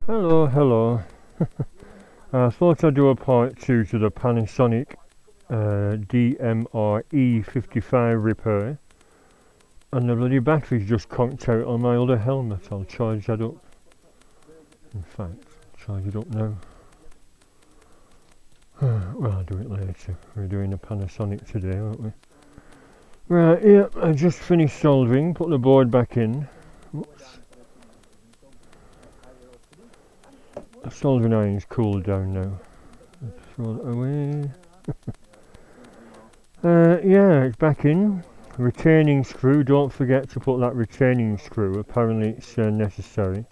Hello, hello. I thought I'd do a part 2 to the Panasonic DMR E55 repair. And the bloody battery's just conked out on my other helmet. I'll charge that up. In fact, charge it up now. Well, I'll do it later. We're doing a Panasonic today, aren't we? Right, yeah, I just finished soldering, put the board back in. Oops. The soldering iron's cooled down now. Throw it away. Yeah, it's back in. Retaining screw, don't forget to put that retaining screw, apparently it's necessary.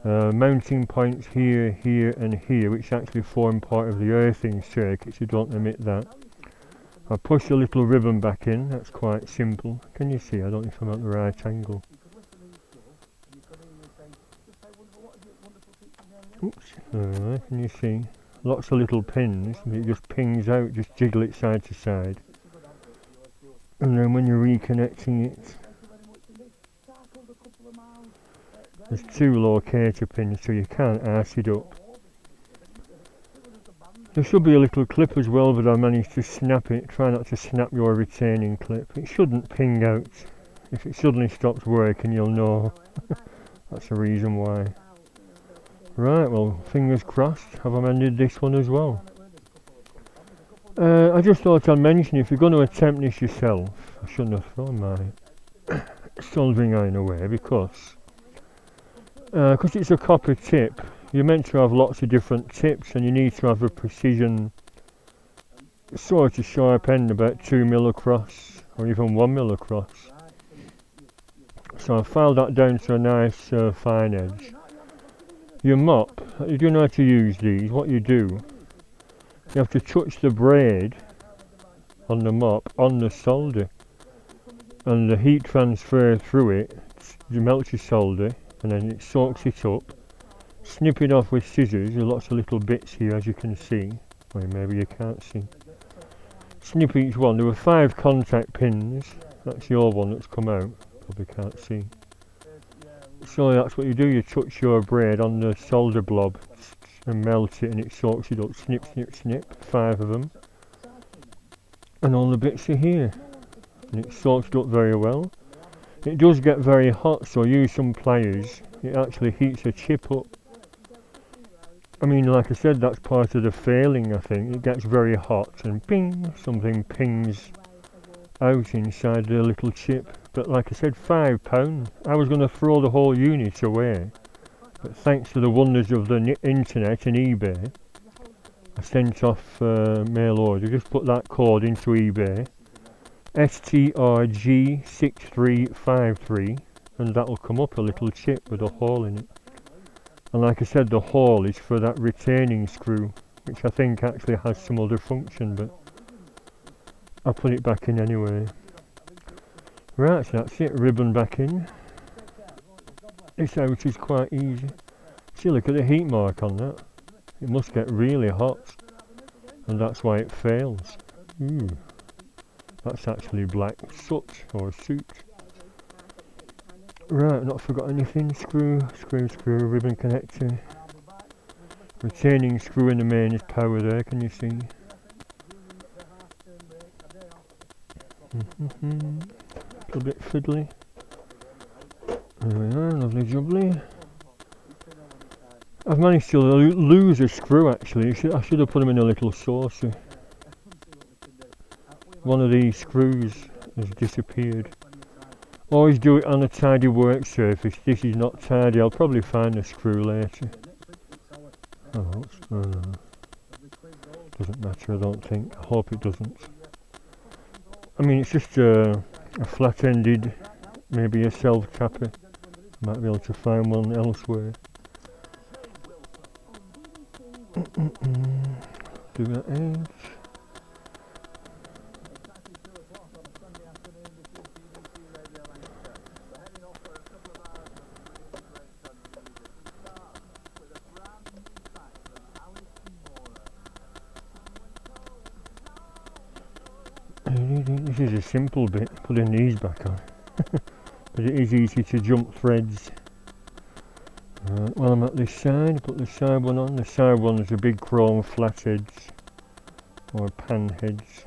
Mounting points here, here and here, which actually form part of the earthing circuit, so don't omit that. I push a little ribbon back in, that's quite simple. Can you see? I don't know if I'm at the right angle. Oops, there, can you see? Lots of little pins, and it just pings out, just jiggle it side to side. And then when you're reconnecting it, there's two locator pins, so you can't arse it up. There should be a little clip as well, but I managed to snap it. Try not to snap your retaining clip. It shouldn't ping out. If it suddenly stops working, you'll know. That's the reason why. Right, well, fingers crossed. Have I mended this one as well? I just thought I'd mention, if you're going to attempt this yourself, I shouldn't have thrown my soldering iron away, because it's a copper tip, you're meant to have lots of different tips, and you need to have a precision sort of sharp end, about 2 mil across, or even 1 mil across. So I filed that down to a nice fine edge. Your mop, you do know how to use these. What you do, you have to touch the braid on the mop on the solder, and the heat transfer through it, you melt your solder, and then it soaks it up. Snip it off with scissors. There are lots of little bits here, as you can see, or maybe you can't see. Snip each one. There were 5 contact pins. That's your one that's come out, probably can't see. So that's what you do, you touch your braid on the solder blob and melt it, and it soaks it up. Snip, snip, snip, 5 of them. And all the bits are here. And it soaks it up very well. It does get very hot, so use some pliers. It actually heats a chip up. I mean, like I said, that's part of the failing, I think. It gets very hot and ping, something pings out inside the little chip. But like I said, £5. I was going to throw the whole unit away, but thanks to the wonders of the internet and eBay, I sent off mail order. Just put that code into eBay, STRG6353, and that'll come up, a little chip with a hole in it. And like I said, the hole is for that retaining screw, which I think actually has some other function, but I'll put it back in anyway. Right, so that's it, ribbon back in. This out is quite easy. See, look at the heat mark on that. It must get really hot, and that's why it fails. Ooh, that's actually black soot or soot. Right, not forgot anything. Screw, ribbon connector. Retaining screw in the main is power there, can you see? A little bit fiddly. There we are, lovely jubbly. I've managed to lose a screw actually. I should have put them in a little saucer. One of these screws has disappeared. Always do it on a tidy work surface. This is not tidy. I'll probably find the screw later. Oh, doesn't matter, I don't think. I hope it doesn't. I mean, it's just a flat-ended, maybe a self-tapper. Might be able to find one elsewhere. Do that edge. This is a simple bit, putting these back on. But it is easy to jump threads. Right, while I'm at this side, put the side one on. The side one's a big chrome flatheads or pan heads.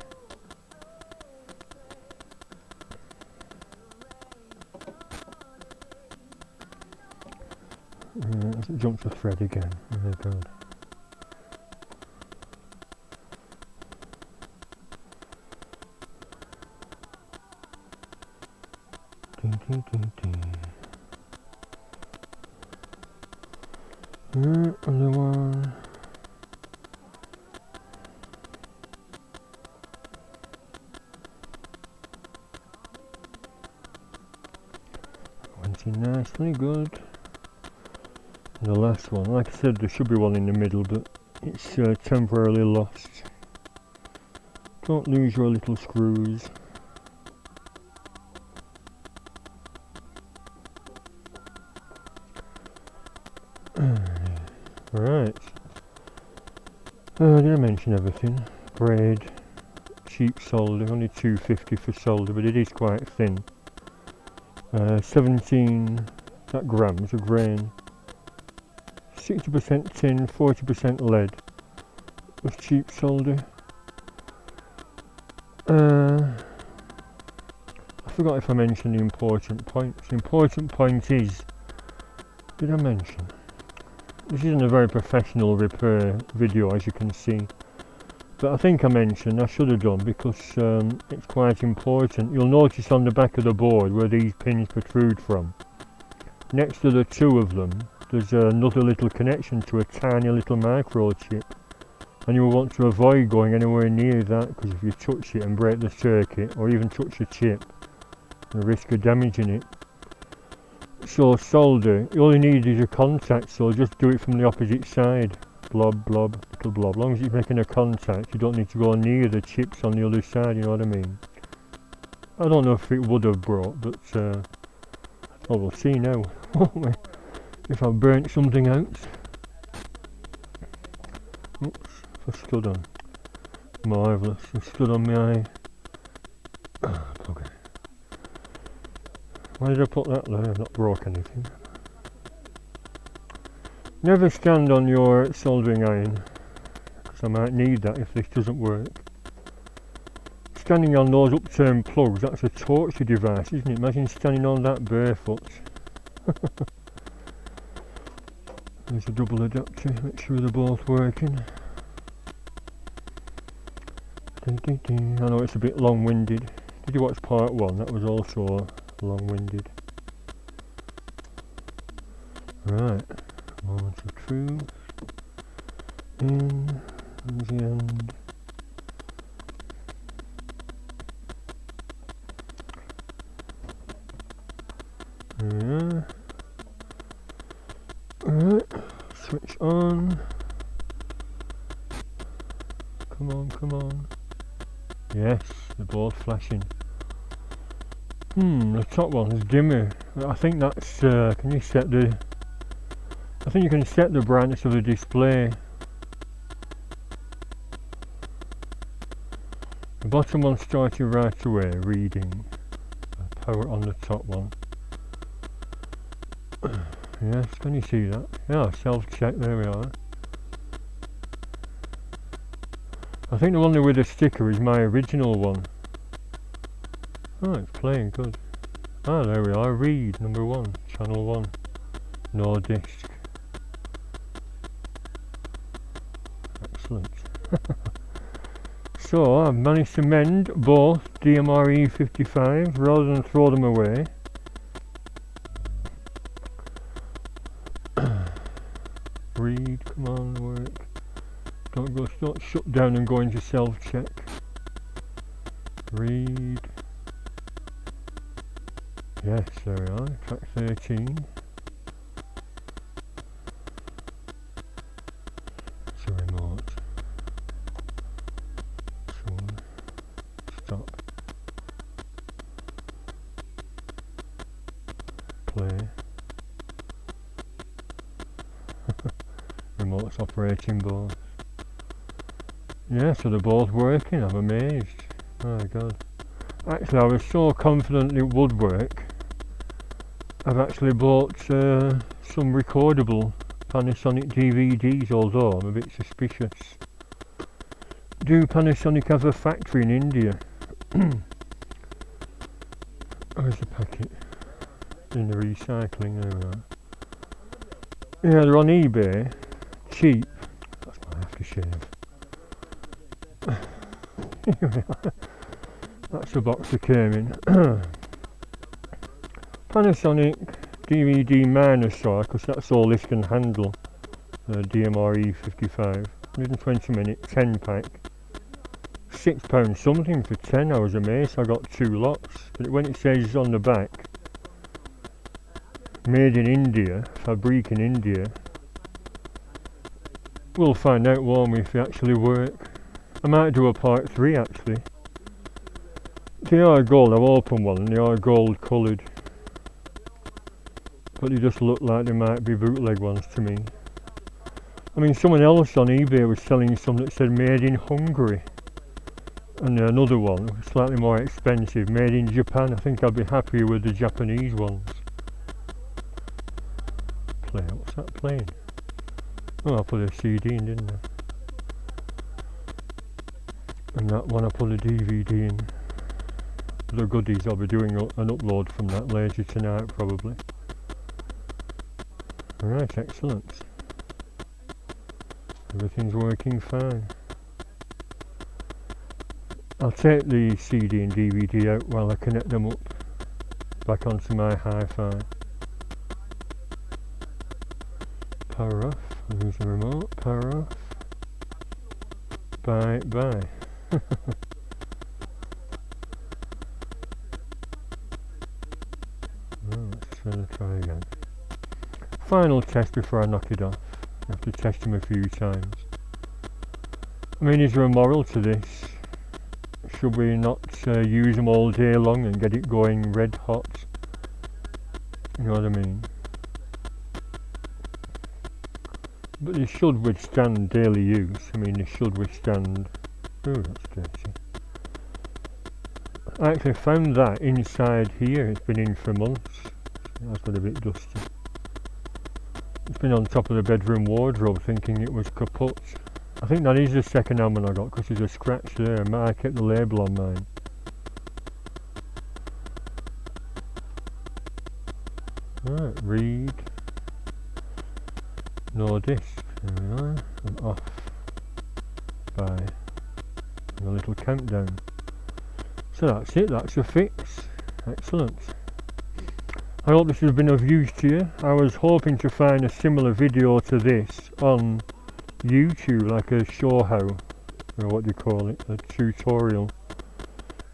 As it jumps the thread again. Very good. Other one. Went in nicely, good. And the last one, like I said, there should be one in the middle, but it's temporarily lost. Don't lose your little screws. Right. Did I mention everything? Braid, cheap solder, only $2.50 for solder, but it is quite thin. 17 grams of grain. 60% tin, 40% lead. With cheap solder. I forgot if I mentioned the important points. The important point is, did I mention? This isn't a very professional repair video, as you can see, but I think I mentioned, I should have done, because it's quite important. You'll notice on the back of the board where these pins protrude from, next to the two of them, there's another little connection to a tiny little microchip, and you will want to avoid going anywhere near that, because if you touch it and break the circuit, or even touch the chip, the risk of damaging it. So solder, all you need is a contact, so just do it from the opposite side. Blob, blob, little blob. As long as you're making a contact, you don't need to go near the chips on the other side, you know what I mean? I don't know if it would have broke, but oh, we'll see now, won't we? If I've burnt something out. Oops, I stood on. Marvellous, I stood on my bugger. Why did I put that there? I've not broke anything. Never stand on your soldering iron, because I might need that if this doesn't work. Standing on those upturned plugs, that's a torture device, isn't it? Imagine standing on that barefoot. There's a double adapter, make sure they're both working. I know it's a bit long-winded. Did you watch part 1? That was also long-winded. Right, moment of truth. In, there's the end. Yeah. Alright, switch on. Come on, come on. Yes, they're both flashing. The top one is dimmer. I think that's, can you set the, I think you can set the brightness of the display. The bottom one started right away, reading. Power on the top one. Yes, can you see that? Yeah, self-check, there we are. I think the one with the sticker is my original one. Oh, it's playing good. Ah, there we are, read, number 1, channel 1, no disc. Excellent. So, I've managed to mend both DMR E55 rather than throw them away. Read, come on, work. Don't shut down and go into self-check. Read. Yes, there we are, track 13. It's a remote. So, stop. Play. Remote's operating both. Yeah, so they're both working, I'm amazed. Oh my god. Actually, I was so confident it would work. I've actually bought some recordable Panasonic DVDs, although I'm a bit suspicious. Do Panasonic have a factory in India? Where's the packet? In the recycling, there we are. Yeah, they're on eBay, cheap. That's my aftershave. That's the box that came in. Panasonic DVD minus size, because that's all this can handle. DMR E55, 120 minute, 10 pack. £6 something for 10, I was amazed. I got 2 lots, but when it says on the back, made in India, fabric in India, we'll find out, won't we, if they actually work. I might do a part 3 actually. They are gold, I've opened one, they are gold coloured. But they just look like they might be bootleg ones to me. I mean, someone else on eBay was selling some that said made in Hungary. And another one, slightly more expensive, made in Japan. I think I'd be happier with the Japanese ones. What's that playing? Oh, I put a CD in, didn't I? And that one I put a DVD in. The goodies, I'll be doing an upload from that later tonight probably. Right, excellent. Everything's working fine. I'll take the CD and DVD out while I connect them up back onto my hi-fi. Power off, I'll use the remote, power off. Bye. Let's try again. Final test before I knock it off. I have to test them a few times. I mean, is there a moral to this? Should we not use them all day long and get it going red hot? You know what I mean? But they should withstand daily use. I mean, they should withstand... Oh, that's dirty. I actually found that inside here. It's been in for months. That's got a bit dusty. It's been on top of the bedroom wardrobe, thinking it was kaput. I think that is the second hand one I got, because there's a scratch there. I kept the label on mine. Right, read. No disc. There we are. And off. By. And a little countdown. So that's it, that's a fix. Excellent. I hope this has been of use to you. I was hoping to find a similar video to this on YouTube, like a show how, or what do you call it, a tutorial.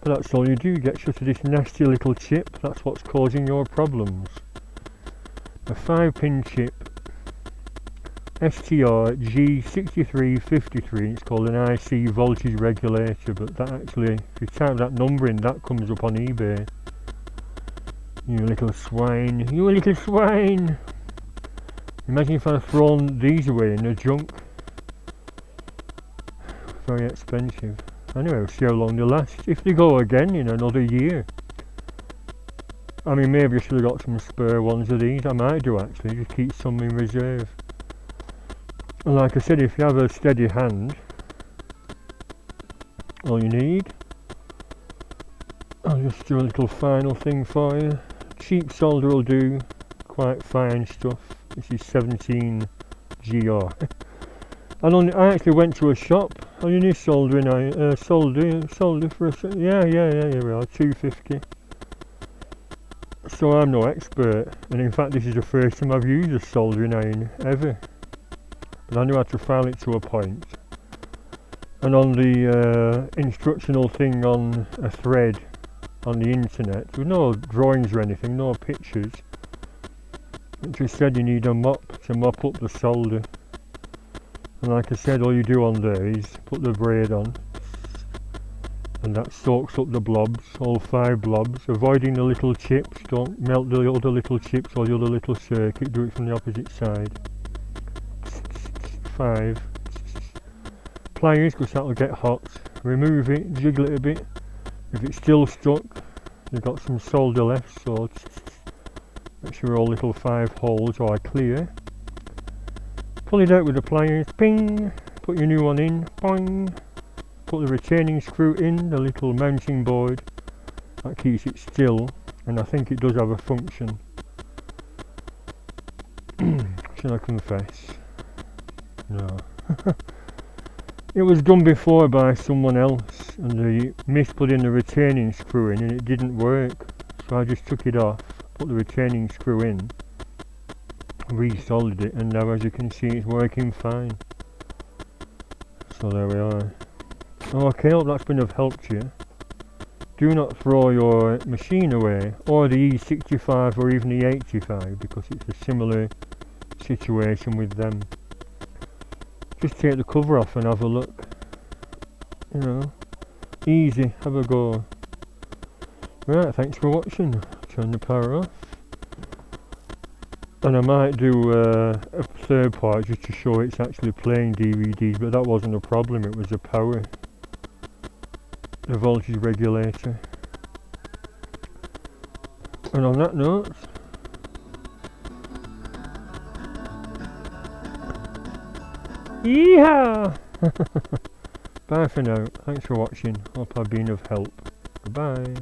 But that's all you do, get shut of this nasty little chip. That's what's causing your problems. A 5-pin chip, STR G6353, it's called an IC voltage regulator, but that actually, if you type that number in, that comes up on eBay. You little swine, you little swine! Imagine if I'd thrown these away in the junk. Very expensive. Anyway, we'll see how long they last. If they go again in another year. I mean, maybe I should have got some spare ones of these. I might do actually, just keep some in reserve. And like I said, if you have a steady hand, all you need. I'll just do a little final thing for you. Cheap solder will do, quite fine stuff. This is 17 GR. And I actually went to a shop. Oh, you need soldering, solder for a, yeah, here we are, 250. So I'm no expert, and in fact this is the first time I've used a soldering iron ever. But I knew how to file it to a point. And on the instructional thing on a thread on the internet, there were no drawings or anything, no pictures. It just said you need a mop to mop up the solder. And like I said, all you do on there is put the braid on, and that soaks up the blobs, all 5 blobs, avoiding the little chips. Don't melt the other little chips or the other little circuit, do it from the opposite side. 5 pliers, because that will get hot. Remove it, jiggle it a bit. If it's still stuck, you've got some solder left, so Make sure all little 5 holes are clear. Pull it out with the pliers, ping, put your new one in, boing, put the retaining screw in, the little mounting board, that keeps it still, and I think it does have a function. Should I confess? No. It was done before by someone else, and they missed putting the retaining screw in and it didn't work, so I just took it off, put the retaining screw in, resoldered it, and now as you can see it's working fine. So there we are. Okay, hope that's been of help to you. Do not throw your machine away, or the E65 or even the 85, because it's a similar situation with them. Just take the cover off and have a look. You know, easy, have a go. Right, thanks for watching. Turn the power off. And I might do a third part just to show it's actually playing DVDs, but that wasn't a problem, it was the power. The voltage regulator. And on that note, yeehaw! Bye for now. Thanks for watching. Hope I've been of help. Goodbye.